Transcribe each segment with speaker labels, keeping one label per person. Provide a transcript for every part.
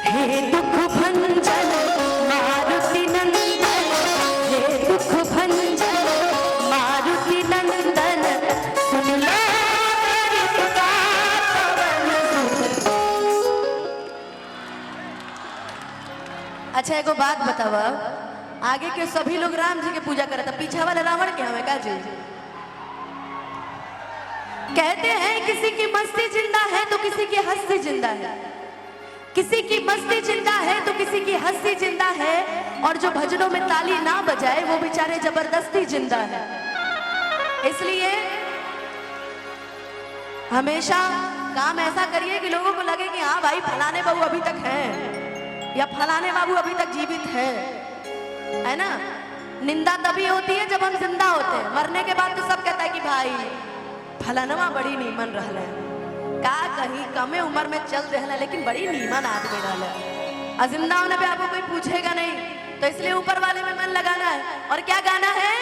Speaker 1: हे दुख भंजन मारुति नंदन, हे दुख भंजन मारुति नंदन, सुन लो मेरी पुकार पवन सुत। अच्छा एगो बात बतावा, आगे के सभी लोग राम जी के पूजा करता, पीछे वाले रावण के हमें का जी? कहते हैं किसी की मस्ती जिंदा है तो किसी की हंसी जिंदा है, किसी की मस्ती जिंदा है तो किसी की हंसी जिंदा है, और जो भजनों में ताली ना बजाए वो बेचारे जबरदस्ती जिंदा है। इसलिए हमेशा काम ऐसा करिए कि लोगों को लगे कि हाँ भाई फलाने बाबू अभी तक हैं या फलाने बाबू अभी तक जीवित है ना। निंदा तभी होती है जब हम जिंदा होते हैं, मरने के बाद तो सब कहता है कि भाई फलानवा बड़ी नीमन रहल है, का कहीं कमे उम्र में चल रहा, लेकिन बड़ी नीमन आदमी रहल है। और जिंदा होने पे आपको कोई पूछेगा नहीं, तो इसलिए ऊपर वाले में मन लगाना है। और क्या गाना है?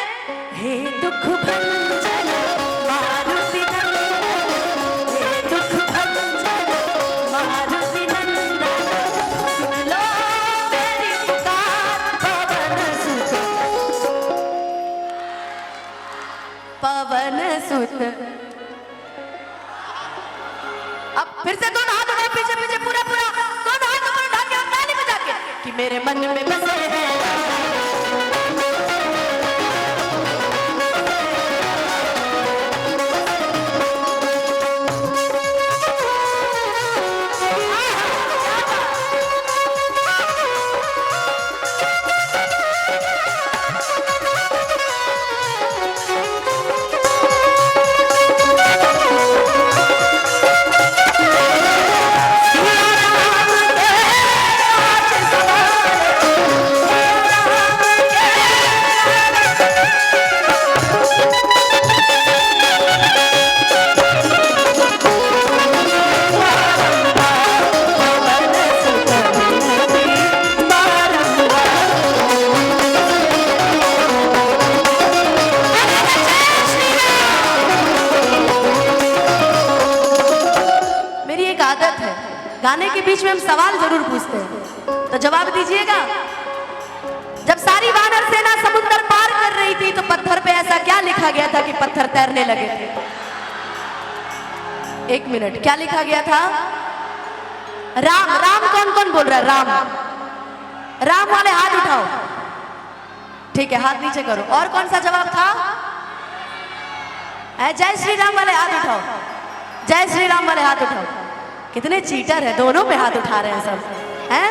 Speaker 1: हे दुख भंजन मारुति नंदन, हे दुख भंजन मारुति नंदन, सुन लो मेरी पुकार पवन सुत, पवन सुत। अब फिर से दोनों हाथ उठाओ पीछे पीछे, पूरा पूरा दोनों हाथ ऊपर उठा के और ताली बजा के कि मेरे मन में बसे हैं गाने के बीच में हम सवाल जरूर पूछते हैं, तो जवाब दीजिएगा। जब सारी वानर सेना समुद्र पार कर रही थी तो पत्थर पे ऐसा क्या लिखा गया था कि पत्थर तैरने लगे थे? एक मिनट, क्या लिखा गया था? राम। राम कौन कौन बोल रहा है? राम। राम वाले हाथ उठाओ। ठीक है, हाथ नीचे करो। और कौन सा जवाब था? जय श्री राम वाले हाथ उठाओ। जय श्री राम वाले हाथ उठाओ। कितने चीटर है, दोनों पे हाथ उठा रहे हैं सब हैं।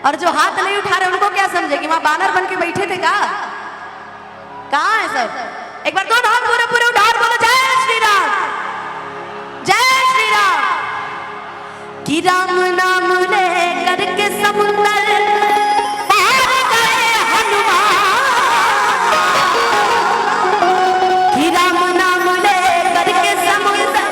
Speaker 1: और जो हाथ नहीं उठा रहे उनको क्या समझे कि वहां बानर बन के बैठे थे? कहाँ है सब? एक बार दोनों हाथ पूरे पूरे उठा बोलो जय श्री राम, जय श्री राम। कि राम नाम ले करके समुंदर पार गए हनुमान, कि राम नाम ले करके समुंदर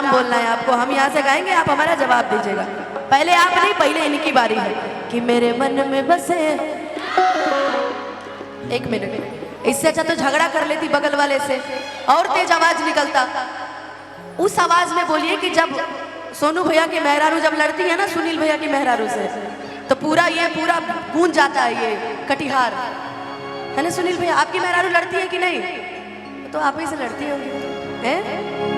Speaker 1: बोलना है आपको। हम यहाँ से गाएंगे, आप हमारा जवाब दीजिएगा। पहले आप नहीं, पहले इनकी बारी है कि मेरे मन में बसे। एक मिनट, इससे अच्छा तो झगड़ा कर लेती बगल वाले से, और तेज आवाज निकलता। उस आवाज में बोलिए कि जब सोनू भैया की मेहरारू जब लड़ती है ना सुनील भैया की मेहरारू से, तो पूरा गूंज जाता है ये कटिहार, है ना सुनील भैया? आपकी मेहरारू लड़ती है कि नहीं? तो आप ही से लड़ती होगी हैं?